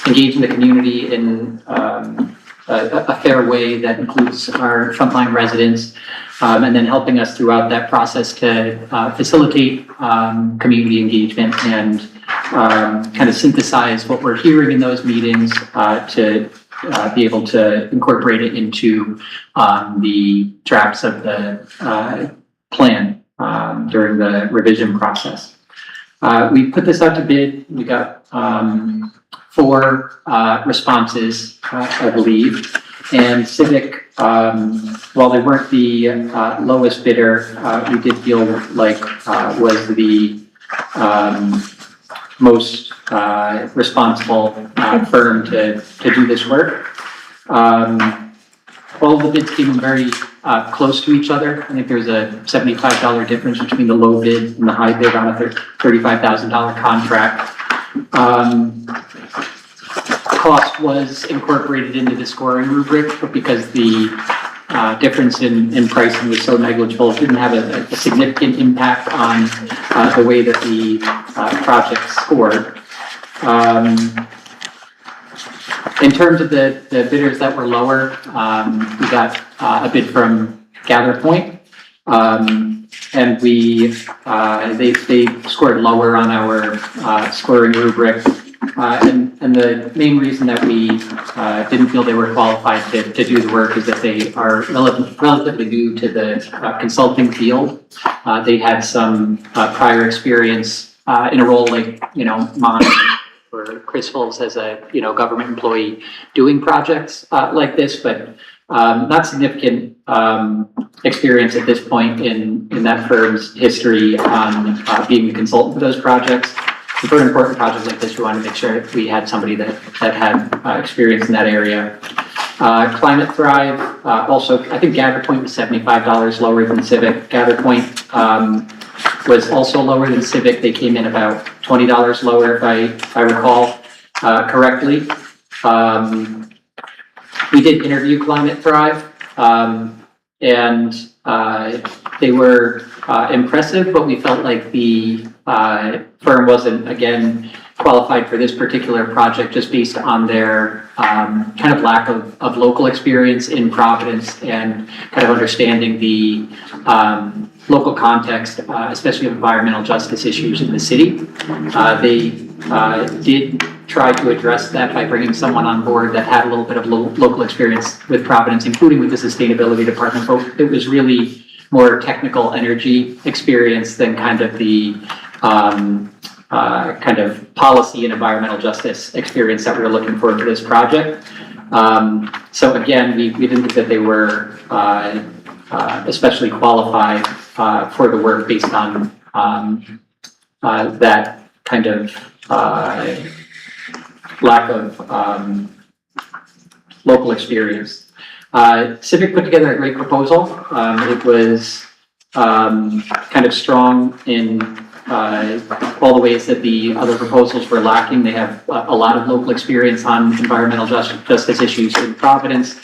[SPEAKER 10] engaging the community in a fair way that includes our frontline residents, and then helping us throughout that process to facilitate community engagement and kind of synthesize what we're hearing in those meetings to be able to incorporate it into the drafts of the plan during the revision process. We put this out to bid. We got 4 responses, I believe. And Civic, while they weren't the lowest bidder, we did feel like was the most responsible firm to do this work. All the bids came in very close to each other. I think there's a $75 difference between the low bid and the high bid on a $35,000 contract. Cost was incorporated into the scoring rubric, but because the difference in pricing was so negligible, it didn't have a significant impact on the way that the project scored. In terms of the bidders that were lower, we got a bid from Gather Point, and they scored lower on our scoring rubric. And the main reason that we didn't feel they were qualified to do the work is that they are relatively new to the consulting field. They had some prior experience in a role like, mine or Chris Holmes as a, government employee doing projects like this, but not significant experience at this point in that firm's history on being a consultant for those projects. For an important project like this, we wanted to make sure we had somebody that had experience in that area. Climate Thrive, also, I think Gather Point was $75 lower than Civic. Gather Point was also lower than Civic. They came in about $20 lower, if I recall correctly. We did interview Climate Thrive, and They were impressive, but we felt like the firm wasn't, again, qualified for this particular project just based on their kind of lack of local experience in Providence and kind of understanding the local context, especially of environmental justice issues in the city. They did try to address that by bringing someone on board that had a little bit of local experience with Providence, including with the sustainability department, but it was really more technical energy experience than kind of the kind of policy and environmental justice experience that we were looking for this project. So again, we didn't think that they were especially qualified for the work based on that kind of lack of local experience. Civic put together a great proposal. It was kind of strong in all the ways that the other proposals were lacking. They have a lot of local experience on environmental justice issues in Providence.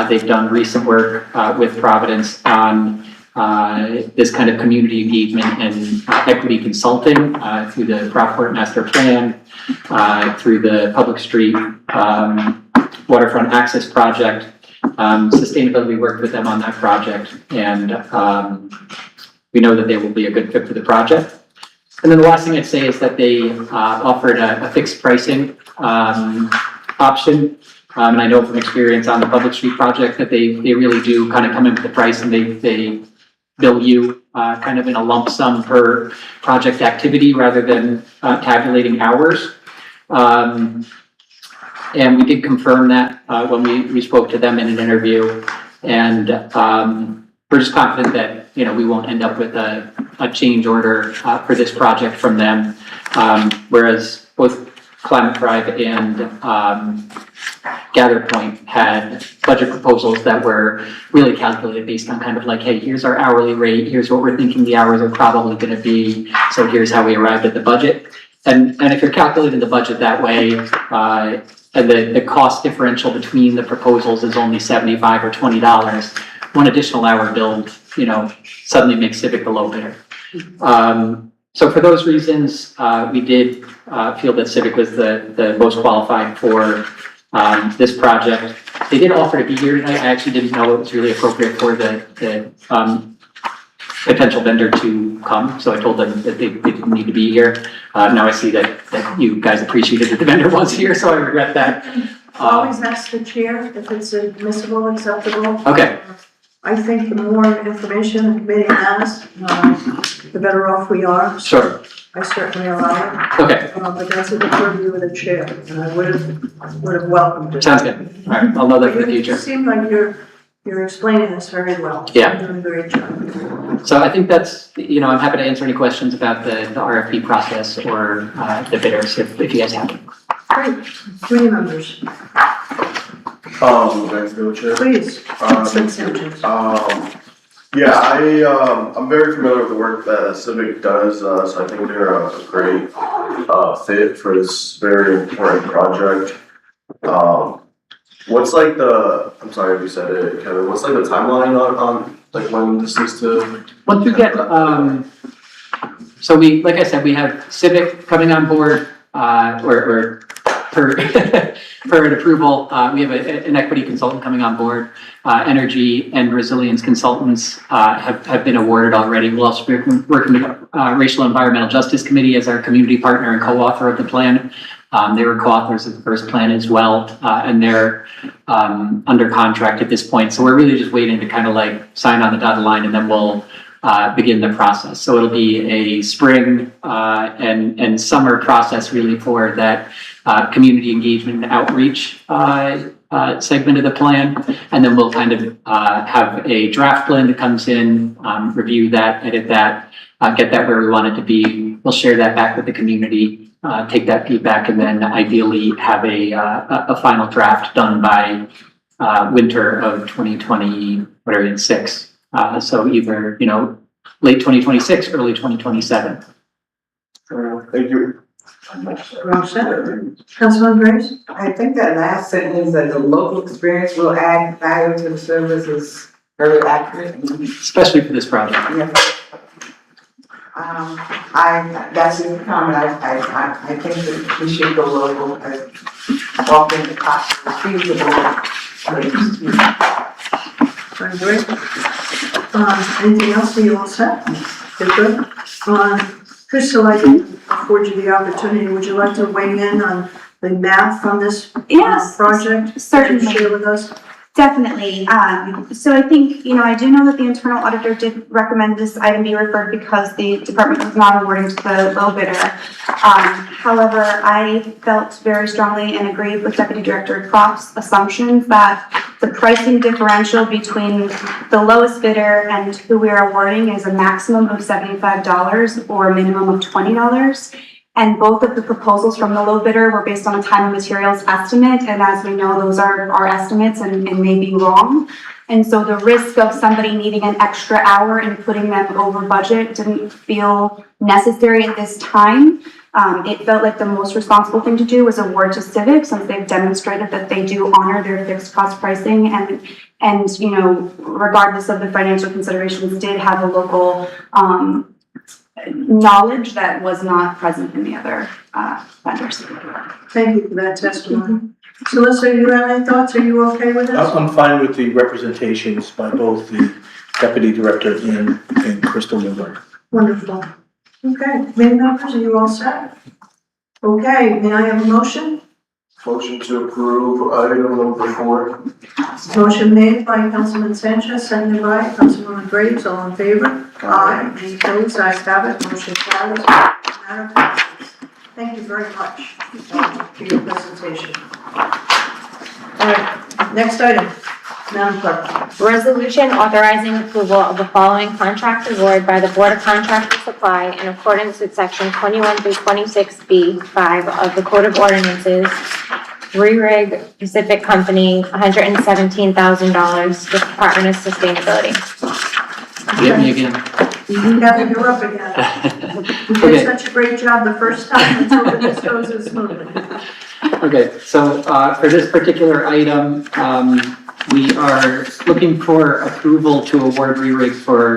[SPEAKER 10] They've done recent work with Providence on this kind of community engagement and equity consulting through the Providence Master Plan, through the Public Street Waterfront Access Project. Sustainability worked with them on that project, and we know that they will be a good fit for the project. And then the last thing I'd say is that they offered a fixed pricing option. And I know from experience on the Public Street project that they really do kind of come in with the price, and they bill you kind of in a lump sum per project activity rather than tabulating hours. And we did confirm that when we spoke to them in an interview, and we're just confident that, you know, we won't end up with a change order for this project from them. Whereas both Climate Thrive and Gather Point had budget proposals that were really calculated based on kind of like, hey, here's our hourly rate, here's what we're thinking the hours are probably going to be, so here's how we arrived at the budget. And if you're calculating the budget that way, and the cost differential between the proposals is only $75 or $20, one additional hour billed, you know, suddenly makes Civic the low bidder. So for those reasons, we did feel that Civic was the most qualified for this project. They did offer to be here tonight. I actually didn't know it was really appropriate for the potential vendor to come, so I told them that they didn't need to be here. Now I see that you guys appreciated that the vendor was here, so I regret that.
[SPEAKER 5] Always ask the chair if it's admissible, acceptable.
[SPEAKER 10] Okay.
[SPEAKER 5] I think the more information the committee has, the better off we are.
[SPEAKER 10] Sure.
[SPEAKER 5] I certainly allow it.
[SPEAKER 10] Okay.
[SPEAKER 5] But that's a good purview of the chair, and I would have welcomed it.
[SPEAKER 10] Sounds good. All right, I'll know that for the future.
[SPEAKER 5] You seem like you're explaining this very well.
[SPEAKER 10] Yeah.
[SPEAKER 5] You're doing a great job.
[SPEAKER 10] So I think that's, you know, I'm happy to answer any questions about the RFP process or the bidders if you guys have them.
[SPEAKER 5] Great. Committee members,
[SPEAKER 1] Thanks, Bill Chair.
[SPEAKER 5] please.
[SPEAKER 1] Yeah, I'm very familiar with the work that Civic does, so I think they're a great fit for this very important project. What's like I'm sorry if you said it, Kevin, what's like the timeline on like when this is to?
[SPEAKER 10] Once we get, so like I said, we have Civic coming on board, or for an approval. We have an equity consultant coming on board. Energy and resilience consultants have been awarded already. We'll also be working with Racial and Environmental Justice Committee as our community partner and co-author of the plan. They were co-authors of the first plan as well, and they're under contract at this point. So we're really just waiting to kind of like sign on the dotted line, and then we'll begin the process. So it'll be a spring and summer process really for that community engagement and outreach segment of the plan. And then we'll kind of have a draft plan that comes in, review that, edit that, get that where we want it to be. We'll share that back with the community. Take that feedback, and then ideally have a final draft done by winter of 2026. So either, you know, late 2026, early 2027.
[SPEAKER 1] Thank you.
[SPEAKER 5] Well said. Councilman Grace?
[SPEAKER 3] I think that last sentence that the local experience will add value to the services very accurate. And,
[SPEAKER 10] especially for this project.
[SPEAKER 3] that's the comment, I think that we should go local as often as possible, feasible.
[SPEAKER 5] Very great. Anything else that you want to say? Good. Crystal, I did afford you the opportunity. Would you like to weigh in on the math on this
[SPEAKER 8] Yes,
[SPEAKER 5] project?
[SPEAKER 8] certainly.
[SPEAKER 5] Could you share with us?
[SPEAKER 8] Definitely. So I think, I do know that the internal auditor did recommend this item be referred because the department was not awarding to the low bidder. However, I felt very strongly and agreed with Deputy Director Croft's assumptions that the pricing differential between the lowest bidder and who we are awarding is a maximum of $75 or a minimum of $20. And both of the proposals from the low bidder were based on a time and materials estimate. And as we know, those are our estimates and may be wrong. And so the risk of somebody needing an extra hour and putting them over budget didn't feel necessary at this time. It felt like the most responsible thing to do was award to Civic, since they've demonstrated that they do honor their fixed cost pricing and regardless of the financial considerations, did have a local knowledge that was not present in the other vendors.
[SPEAKER 5] Thank you for that testimony. So Melissa, you have any thoughts? Are you okay with this?
[SPEAKER 11] I'm fine with the representations by both the deputy director and Crystal Miller.
[SPEAKER 5] Wonderful. Okay, committee members, are you all set? Okay, may I have a motion?
[SPEAKER 1] Motion to approve item number 4.
[SPEAKER 5] Motion made by Councilman Sanchez, seconded by Councilwoman Graves, all in favor? Aye. Any opposed? Ayes have it, motion carries. Matter passes. Thank you very much for your presentation. All right, next item, Madam Clerk.
[SPEAKER 6] Resolution authorizing approval of the following contract award by the Board of Contract and Supply in accordance with section 21 through 26B5 of the Code of Ordinances. Re-Rig Pacific Company, $117,000, the Department of Sustainability.
[SPEAKER 10] Get me again.
[SPEAKER 5] Kathy, you're up again. You did
[SPEAKER 10] Okay.
[SPEAKER 5] such a great job the first time, let's hope this goes as smoothly.
[SPEAKER 10] Okay, so for this particular item, we are looking for approval to award re-rig for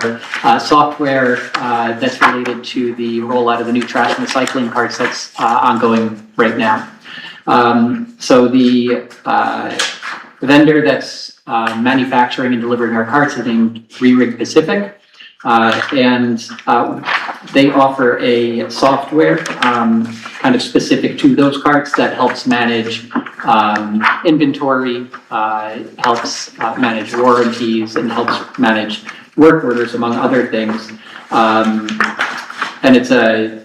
[SPEAKER 10] software that's related to the rollout of the new trash and recycling carts that's ongoing right now. So the vendor that's manufacturing and delivering our carts is named Re-Rig Pacific. And they offer a software kind of specific to those carts that helps manage inventory, helps manage warranties, and helps manage work orders, among other things. And it's a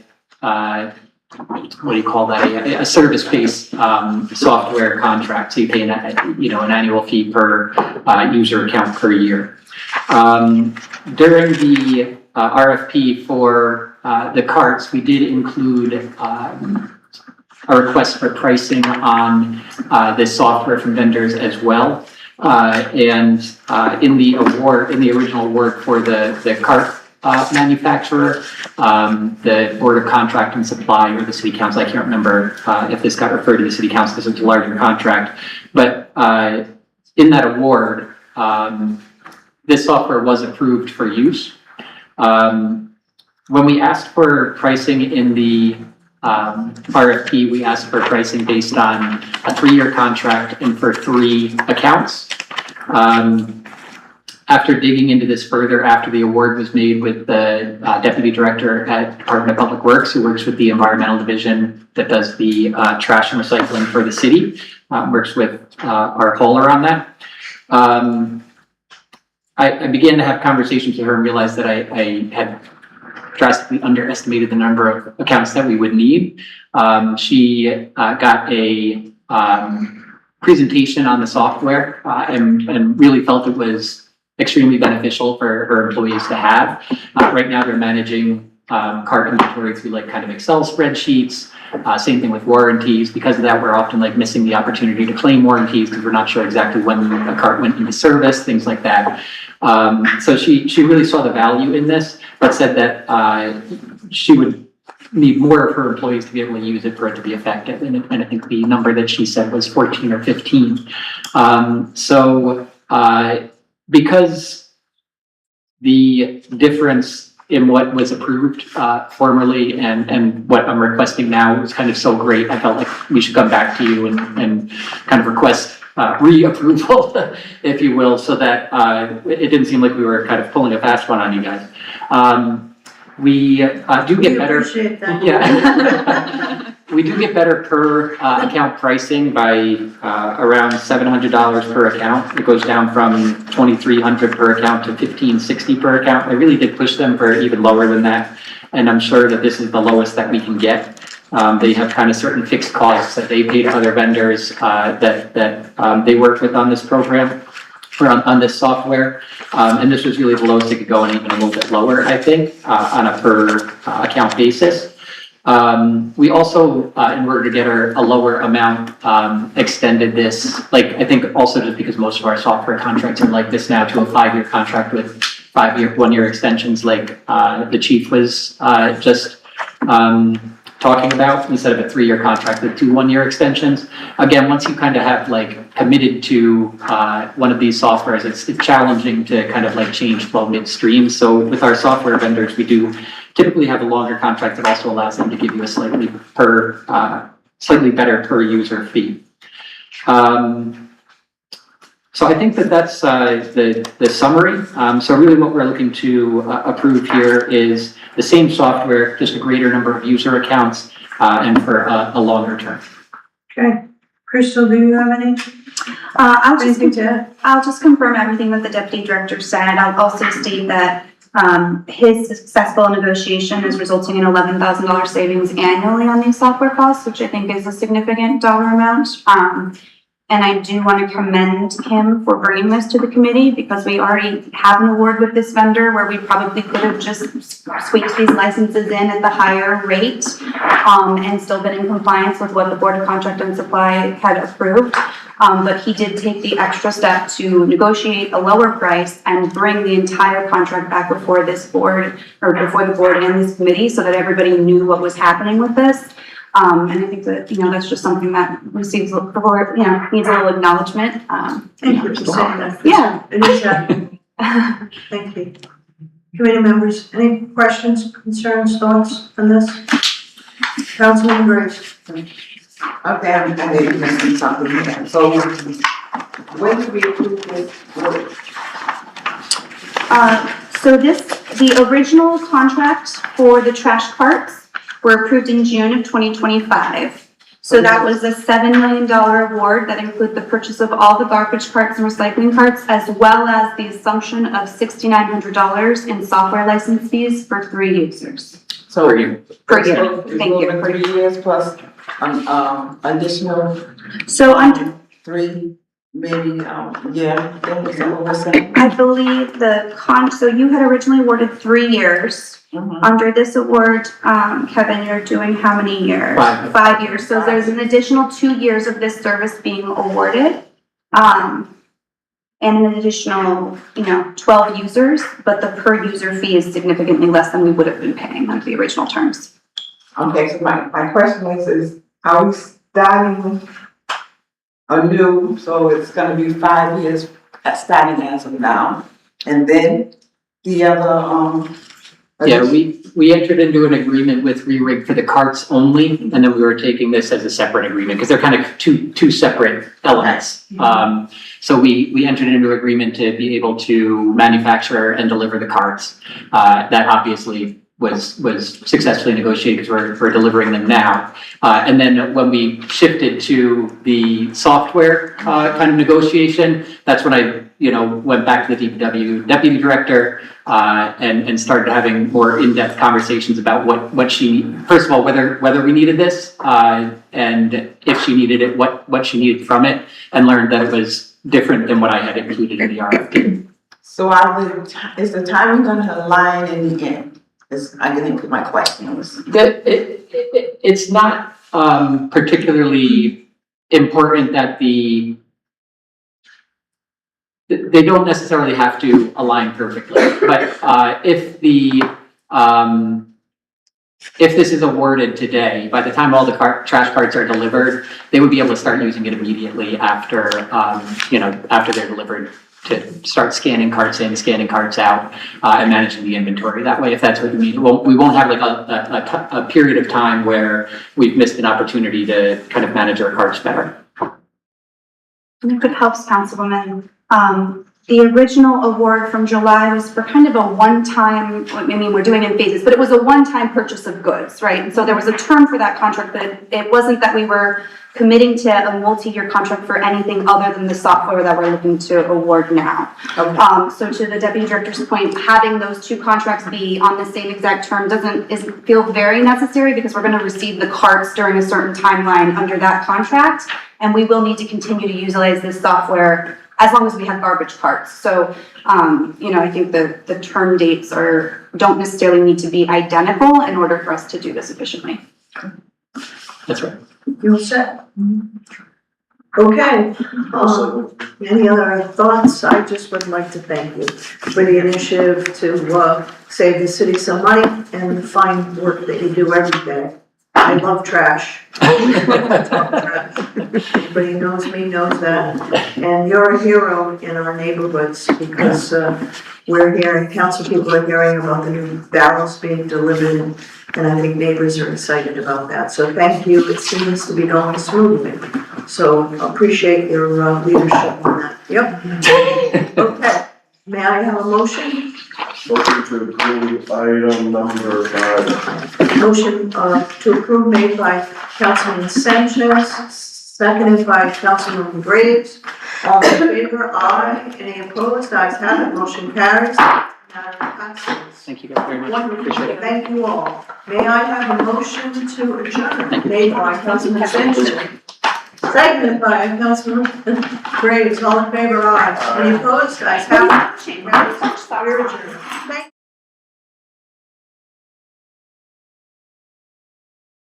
[SPEAKER 10] what do you call that? A service-based software contract. So you pay an annual fee per user account per year. During the RFP for the carts, we did include a request for pricing on this software from vendors as well. And in the original award for the cart manufacturer, the Board of Contract and Supply or the City Council, I can't remember if this got referred to the City Council because it's a larger contract, but in that award, this software was approved for use. When we asked for pricing in the RFP, we asked for pricing based on a 3-year contract and for 3 accounts. After digging into this further, after the award was made with the Deputy Director at Department of Public Works, who works with the Environmental Division that does the trash and recycling for the city, works with our hauler on that. I began to have conversations with her and realized that I had drastically underestimated the number of accounts that we would need. She got a presentation on the software and really felt it was extremely beneficial for her employees to have. Right now they're managing cart inventory through kind of Excel spreadsheets. Same thing with warranties. Because of that, we're often missing the opportunity to claim warranties because we're not sure exactly when a cart went into service, things like that. So she really saw the value in this, but said that she would need more of her employees to be able to use it for it to be effective. And I think the number that she said was 14 or 15. Because the difference in what was approved formerly and what I'm requesting now was kind of so great, I felt like we should come back to you and kind of request reapproval, if you will, so that it didn't seem like we were kind of pulling a fast one on you guys. We do
[SPEAKER 5] We
[SPEAKER 10] get better.
[SPEAKER 5] appreciate that.
[SPEAKER 10] Yeah. We do get better per account pricing by around $700 per account. It goes down from $2,300 per account to $1,560 per account. I really did push them for even lower than that, and I'm sure that this is the lowest that we can get. They have kind of certain fixed costs that they pay to other vendors that they worked with on this program or on this software, and this was really the lowest it could go, and even a little bit lower, I think, on a per account basis. We also, in order to get a lower amount, extended this, like, I think also just because most of our software contracts are like this now, to a 5-year contract with 1-year extensions, like, the chief was, just, talking about, instead of a 3-year contract with 2 1-year extensions. Again, once you kind of have like committed to, one of these softwares, it's challenging to kind of like change flow midstream. So with our software vendors, we do typically have a longer contract that also allows them to give you a slightly better per user fee. So I think that's the summary. So really what we're looking to approve here is the same software, just a greater number of user accounts, and for a longer term.
[SPEAKER 5] Okay. Crystal, do you have any? Anything to add?
[SPEAKER 8] I'll just confirm everything that the deputy director said. I'll also state that his successful negotiation is resulting in $11,000 savings annually on these software costs, which I think is a significant dollar amount. And I do want to commend him for bringing this to the committee, because we already have an award with this vendor where we probably could have just squeaked these licenses in at the higher rate and still been in compliance with what the Board of Contract and Supply had approved. But he did take the extra step to negotiate a lower price and bring the entire contract back before this board, or before the board and this committee, so that everybody knew what was happening with this. And I think that, that's just something that receives, needs a little acknowledgement.
[SPEAKER 5] Thank you for saying that.
[SPEAKER 8] Yeah.
[SPEAKER 5] It is happening. Thank you. Committee members, any questions, concerns, thoughts on this? Councilman Grace.
[SPEAKER 3] Okay, I may be missing something here. So when do we approve this?
[SPEAKER 8] So the original contract for the trash carts were approved in June of 2025. So that was a $7 million award that included the purchase of all the garbage carts and recycling carts, as well as the assumption of $6,900 in software license fees for 3 users.
[SPEAKER 3] So
[SPEAKER 10] Per year.
[SPEAKER 8] Per year, thank you.
[SPEAKER 3] 3 years plus additional
[SPEAKER 8] So under
[SPEAKER 3] 3, maybe, yeah, that was what we're saying.
[SPEAKER 8] I believe so you had originally awarded 3 years. Under this award, Kevin, you're doing how many years?
[SPEAKER 10] 5.
[SPEAKER 8] 5 years. So there's an additional 2 years of this service being awarded. And an additional, 12 users, but the per user fee is significantly less than we would have been paying under the original terms.
[SPEAKER 3] Okay, so my question is are we starting anew? So it's gonna be 5 years starting as of now, and then the other,
[SPEAKER 10] Yeah, we entered into an agreement with Re-Rig for the carts only, and then we were taking this as a separate agreement, because they're kind of two separate elements. So we entered into an agreement to be able to manufacture and deliver the carts. That obviously was successfully negotiated, because we're delivering them now. And then when we shifted to the software kind of negotiation, that's when I went back to the DPW deputy director and started having more in-depth conversations about what she, first of all, whether we needed this, and if she needed it, what she needed from it, and learned that it was different than what I had included in the RFP.
[SPEAKER 3] so is the timing gonna align in the end? I think my question was.
[SPEAKER 10] It's not particularly important that they don't necessarily have to align perfectly, but if this is awarded today, by the time all the trash carts are delivered, they would be able to start using it immediately after, after they're delivered start scanning carts in, scanning carts out, and managing the inventory that way, if that's what you mean. We won't have like a period of time where we've missed an opportunity to kind of manage our carts better.
[SPEAKER 8] If it helps, Councilwoman, the original award from July was for kind of a one-time, I mean, we're doing it in phases, but it was a one-time purchase of goods, right? And so there was a term for that contract, but it wasn't that we were committing to a multi-year contract for anything other than the software that we're looking to award now.
[SPEAKER 5] Okay.
[SPEAKER 8] So to the Deputy Director's point, having those two contracts be on the same exact term doesn't feel very necessary because we're gonna receive the carts during a certain timeline under that contract. And we will need to continue to utilize this software as long as we have garbage carts. So, I think the term dates don't necessarily need to be identical in order for us to do this efficiently.
[SPEAKER 10] That's right.
[SPEAKER 5] You're set? Okay, any other thoughts? I just would like to thank you for the initiative to save the city some money and the fine work that you do every day. I love trash. Everybody knows me, knows that. And you're a hero in our neighborhoods because we're hearing, council people are hearing about the new barrels being delivered, and I think neighbors are excited about that. So thank you. It seems to be going smoothly. So appreciate your leadership on that. Yep. Okay. May I have a motion?
[SPEAKER 1] Motion to approve item number 5.
[SPEAKER 5] Motion to approve made by Councilman Sanchez, seconded by Councilman Graves. All in favor, aye. Any opposed? Ayes have it. Motion carries. Matter passes.
[SPEAKER 10] Thank you guys very much.
[SPEAKER 5] Wonderful.
[SPEAKER 10] Appreciate it.
[SPEAKER 5] Thank you all. May I have a motion to adjourn made by Councilman Sanchez, seconded by Councilman Graves. All in favor, aye. Any opposed? Ayes have it. We're adjourned. Thank